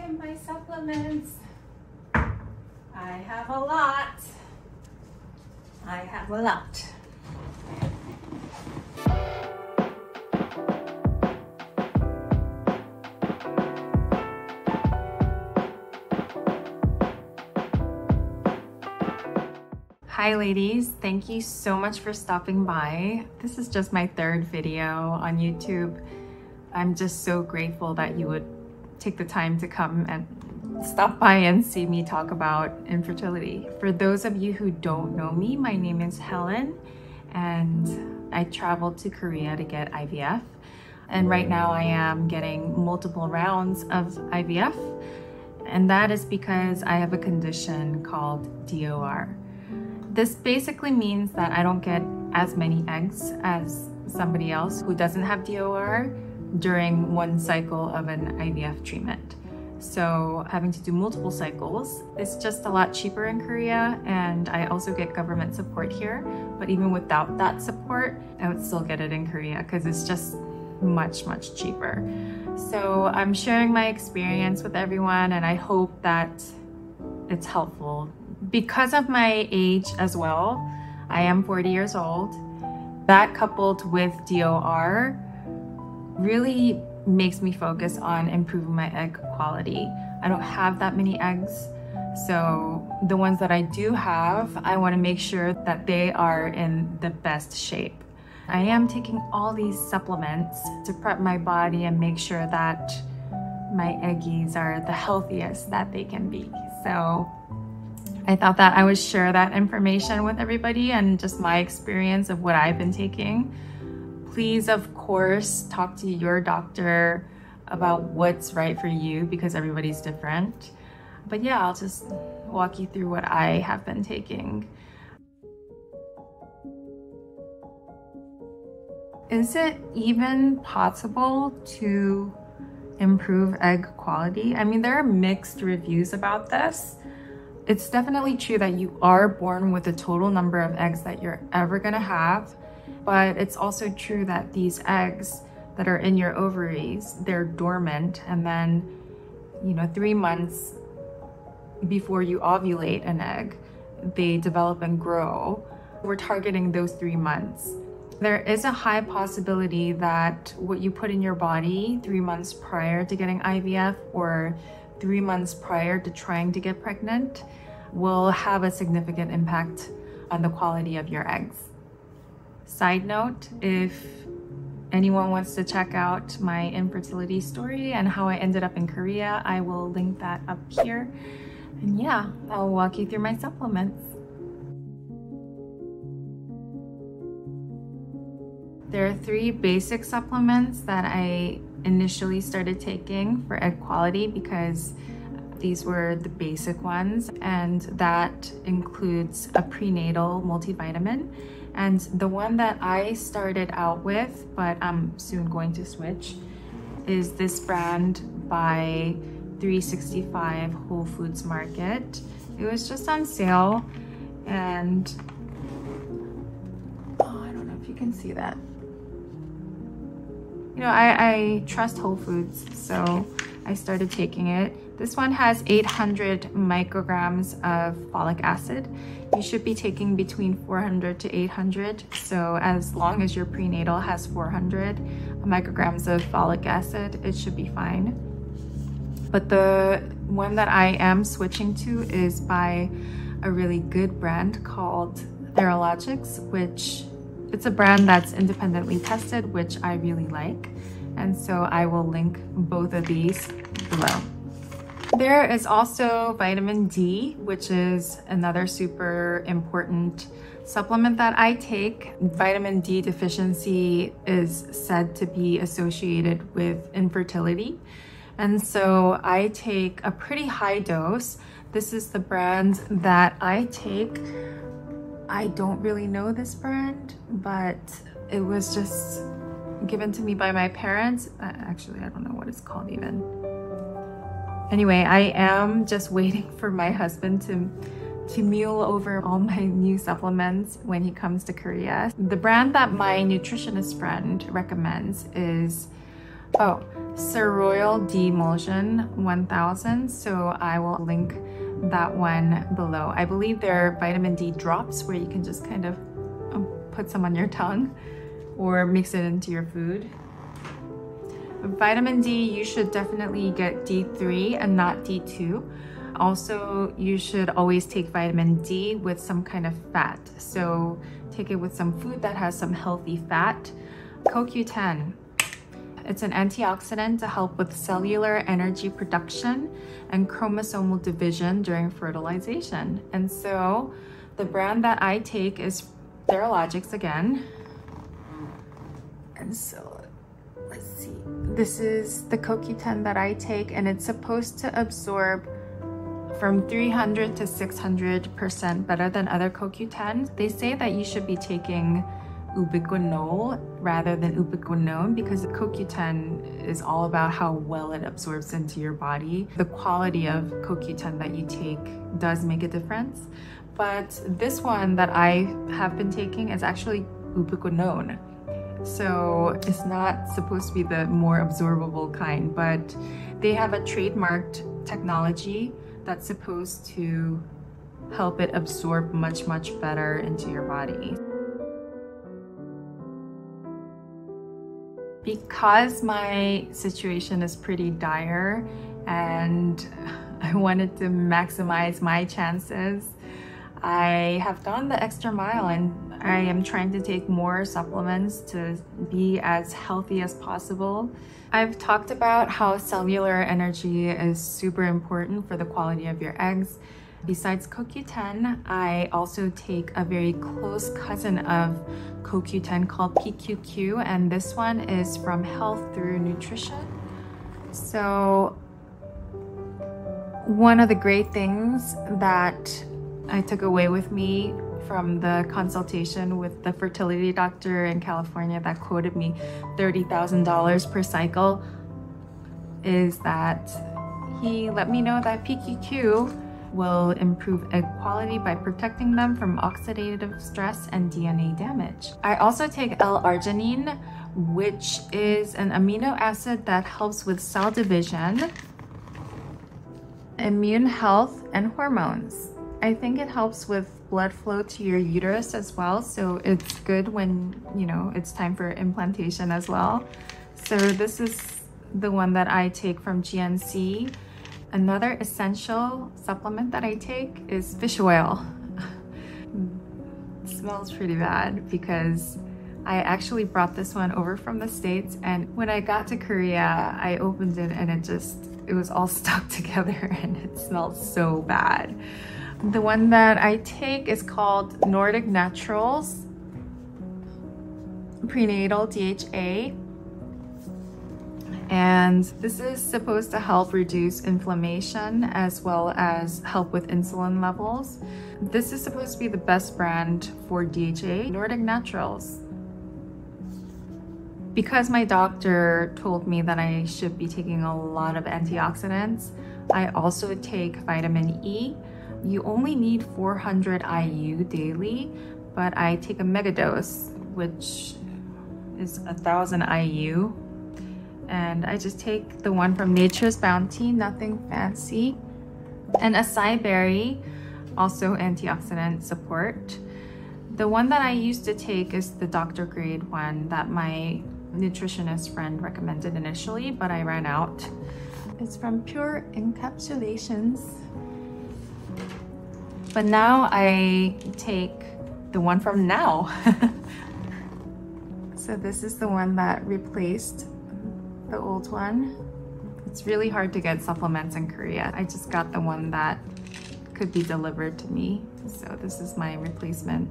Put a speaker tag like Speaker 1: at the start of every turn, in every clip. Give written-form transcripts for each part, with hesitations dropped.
Speaker 1: at my supplements. I have a lot. I have a lot. Hi ladies, thank you so much for stopping by. This is just my third video on YouTube. I'm just so grateful that you would take the time to come and stop by and see me talk about infertility. For those of you who don't know me, my name is Hellynn and I traveled to Korea to get IVF. And right now I am getting multiple rounds of IVF. And that is because I have a condition called DOR. This basically means that I don't get as many eggs as somebody else who doesn't have DOR during one cycle of an IVF treatment. So having to do multiple cycles is just a lot cheaper in Korea, and I also get government support here. But even without that support, I would still get it in Korea because it's just much cheaper. So I'm sharing my experience with everyone and I hope that it's helpful. Because of my age as well, I am 40 years old. That coupled with DOR really makes me focus on improving my egg quality. I don't have that many eggs, so the ones that I do have, I want to make sure that they are in the best shape. I am taking all these supplements to prep my body and make sure that my eggies are the healthiest that they can be. So I thought that I would share that information with everybody and just my experience of what I've been taking. Please, of course, talk to your doctor about what's right for you because everybody's different. But yeah, I'll just walk you through what I have been taking. Is it even possible to improve egg quality? I mean, there are mixed reviews about this. It's definitely true that you are born with a total number of eggs that you're ever gonna have, but it's also true that these eggs that are in your ovaries, they're dormant, and then, 3 months before you ovulate an egg, they develop and grow. We're targeting those 3 months. There is a high possibility that what you put in your body 3 months prior to getting IVF or 3 months prior to trying to get pregnant will have a significant impact on the quality of your eggs. Side note, if anyone wants to check out my infertility story and how I ended up in Korea, I will link that up here. And yeah, I'll walk you through my supplements. There are 3 basic supplements that I initially started taking for egg quality because these were the basic ones, and that includes a prenatal multivitamin. And the one that I started out with, but I'm soon going to switch, is this brand by 365 Whole Foods Market. It was just on sale, and I don't know if you can see that. I trust Whole Foods, so I started taking it. This one has 800 micrograms of folic acid. You should be taking between 400 to 800. So as long as your prenatal has 400 micrograms of folic acid, it should be fine. But the one that I am switching to is by a really good brand called Theralogix, which it's a brand that's independently tested, which I really like. And so I will link both of these below. There is also vitamin D, which is another super important supplement that I take. Vitamin D deficiency is said to be associated with infertility. And so I take a pretty high dose. This is the brand that I take. I don't really know this brand, but it was just given to me by my parents. Actually, I don't know what it's called even. Anyway, I am just waiting for my husband to mule over all my new supplements when he comes to Korea. The brand that my nutritionist friend recommends is Oh, Ceroyal Demulsion 1000. So I will link that one below. I believe there are vitamin D drops where you can just kind of put some on your tongue or mix it into your food. Vitamin D, you should definitely get D3 and not D2. Also, you should always take vitamin D with some kind of fat. So take it with some food that has some healthy fat. CoQ10. It's an antioxidant to help with cellular energy production and chromosomal division during fertilization. And so the brand that I take is Theralogix again. And so let's see. This is the CoQ10 that I take, and it's supposed to absorb from 300 to 600% better than other CoQ10s. They say that you should be taking ubiquinol rather than ubiquinone because CoQ10 is all about how well it absorbs into your body. The quality of CoQ10 that you take does make a difference, but this one that I have been taking is actually ubiquinone. So it's not supposed to be the more absorbable kind, but they have a trademarked technology that's supposed to help it absorb much better into your body. Because my situation is pretty dire and I wanted to maximize my chances, I have gone the extra mile and I am trying to take more supplements to be as healthy as possible. I've talked about how cellular energy is super important for the quality of your eggs. Besides CoQ10, I also take a very close cousin of CoQ10 called PQQ, and this one is from Health Through Nutrition. So one of the great things that I took away with me from the consultation with the fertility doctor in California that quoted me $30,000 per cycle is that he let me know that PQQ will improve egg quality by protecting them from oxidative stress and DNA damage. I also take L-arginine, which is an amino acid that helps with cell division, immune health, and hormones. I think it helps with blood flow to your uterus as well, so it's good when, you know, it's time for implantation as well. So this is the one that I take from GNC. Another essential supplement that I take is fish oil. It smells pretty bad because I actually brought this one over from the States, and when I got to Korea, I opened it and it was all stuck together and it smelled so bad. The one that I take is called Nordic Naturals Prenatal DHA. And this is supposed to help reduce inflammation as well as help with insulin levels. This is supposed to be the best brand for DHA, Nordic Naturals. Because my doctor told me that I should be taking a lot of antioxidants, I also take vitamin E. You only need 400 IU daily, but I take a mega dose, which is 1,000 IU. And I just take the one from Nature's Bounty, nothing fancy. And acai berry, also antioxidant support. The one that I used to take is the doctor grade one that my nutritionist friend recommended initially, but I ran out. It's from Pure Encapsulations. But now I take the one from Now. So this is the one that replaced the old one. It's really hard to get supplements in Korea. I just got the one that could be delivered to me. So this is my replacement.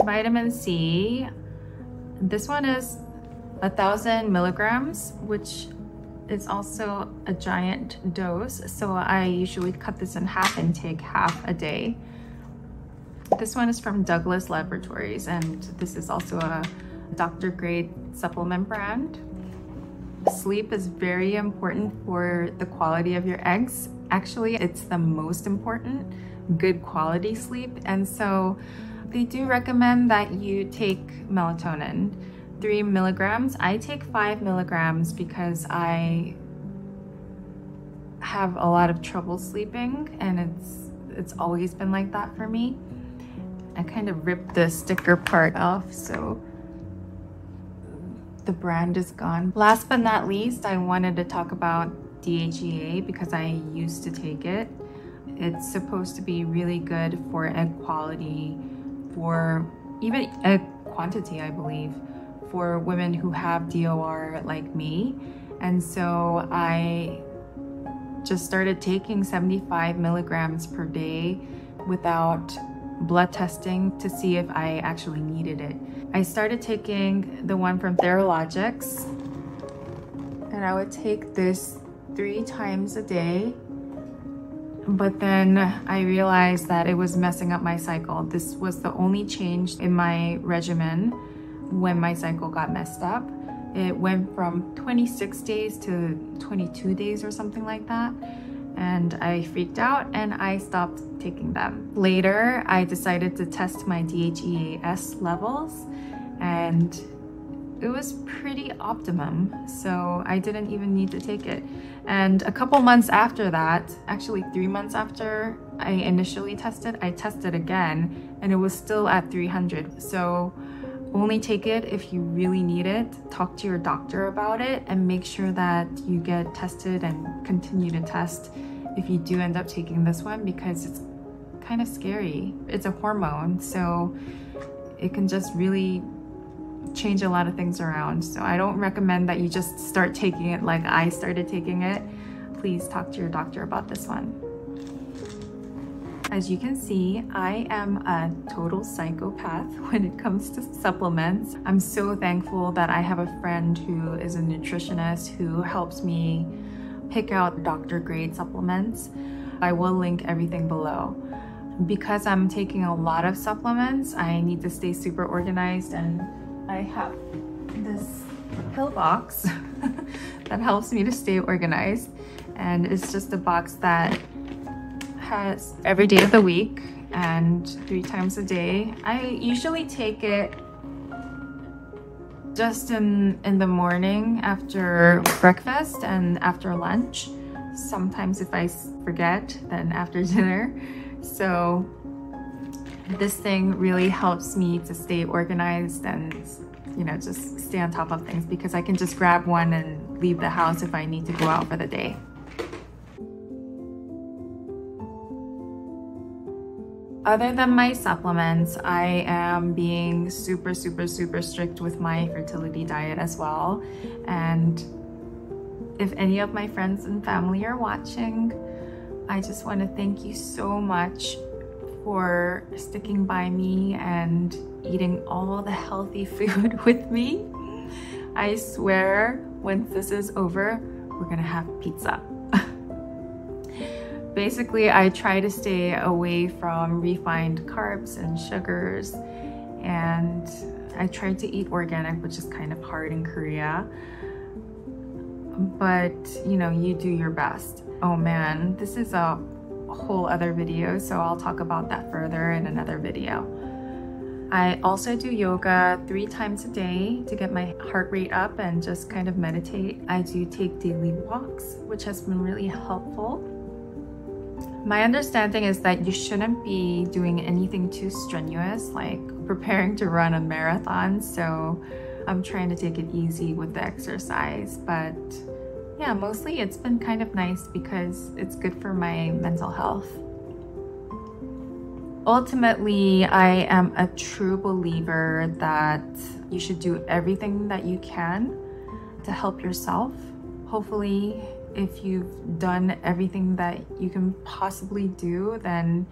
Speaker 1: Vitamin C. This one is 1,000 milligrams, which is also a giant dose. So I usually cut this in half and take half a day. This one is from Douglas Laboratories, and this is also a doctor grade supplement brand. Sleep is very important for the quality of your eggs. Actually, it's the most important, good quality sleep. And so they do recommend that you take melatonin. 3 milligrams. I take 5 milligrams because I have a lot of trouble sleeping, and it's always been like that for me. I kind of ripped the sticker part off, so the brand is gone. Last but not least, I wanted to talk about DHEA because I used to take it. It's supposed to be really good for egg quality, for even egg quantity, I believe, for women who have DOR like me. And so I just started taking 75 milligrams per day without blood testing to see if I actually needed it. I started taking the one from Theralogix, and I would take this 3 times a day, but then I realized that it was messing up my cycle. This was the only change in my regimen when my cycle got messed up. It went from 26 days to 22 days or something like that. And I freaked out and I stopped taking them. Later, I decided to test my DHEAS levels, and it was pretty optimum. So I didn't even need to take it. And a couple months after that, actually 3 months after I initially tested, I tested again and it was still at 300. So only take it if you really need it. Talk to your doctor about it and make sure that you get tested and continue to test if you do end up taking this one, because it's kind of scary. It's a hormone, so it can just really change a lot of things around. So I don't recommend that you just start taking it like I started taking it. Please talk to your doctor about this one. As you can see, I am a total psychopath when it comes to supplements. I'm so thankful that I have a friend who is a nutritionist who helps me pick out doctor grade supplements. I will link everything below. Because I'm taking a lot of supplements, I need to stay super organized, and I have this pill box that helps me to stay organized. And it's just a box that has every day of the week and 3 times a day. I usually take it just in the morning after breakfast and after lunch. Sometimes if I forget, then after dinner. So this thing really helps me to stay organized and, you know, just stay on top of things, because I can just grab one and leave the house if I need to go out for the day. Other than my supplements, I am being super strict with my fertility diet as well. And if any of my friends and family are watching, I just want to thank you so much for sticking by me and eating all the healthy food with me. I swear, once this is over, we're gonna have pizza. Basically, I try to stay away from refined carbs and sugars, and I try to eat organic, which is kind of hard in Korea. But, you know, you do your best. Oh man, this is a whole other video, so I'll talk about that further in another video. I also do yoga 3 times a day to get my heart rate up and just kind of meditate. I do take daily walks, which has been really helpful. My understanding is that you shouldn't be doing anything too strenuous, like preparing to run a marathon, so I'm trying to take it easy with the exercise. But yeah, mostly it's been kind of nice because it's good for my mental health. Ultimately, I am a true believer that you should do everything that you can to help yourself. Hopefully, if you've done everything that you can possibly do, then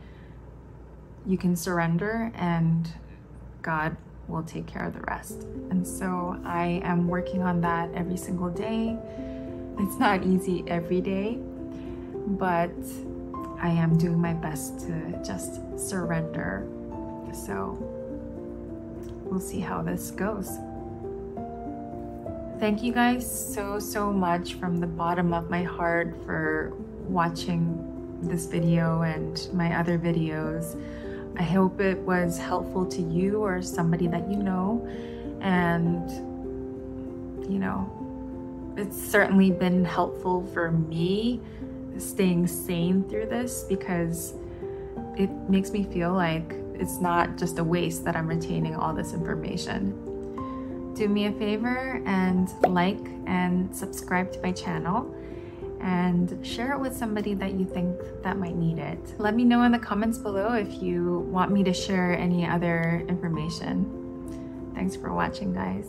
Speaker 1: you can surrender and God will take care of the rest. And so I am working on that every single day. It's not easy every day, but I am doing my best to just surrender. So we'll see how this goes. Thank you guys so much from the bottom of my heart for watching this video and my other videos. I hope it was helpful to you or somebody that you know. And you know, it's certainly been helpful for me staying sane through this, because it makes me feel like it's not just a waste that I'm retaining all this information. Do me a favor and like and subscribe to my channel, and share it with somebody that you think that might need it. Let me know in the comments below if you want me to share any other information. Thanks for watching, guys.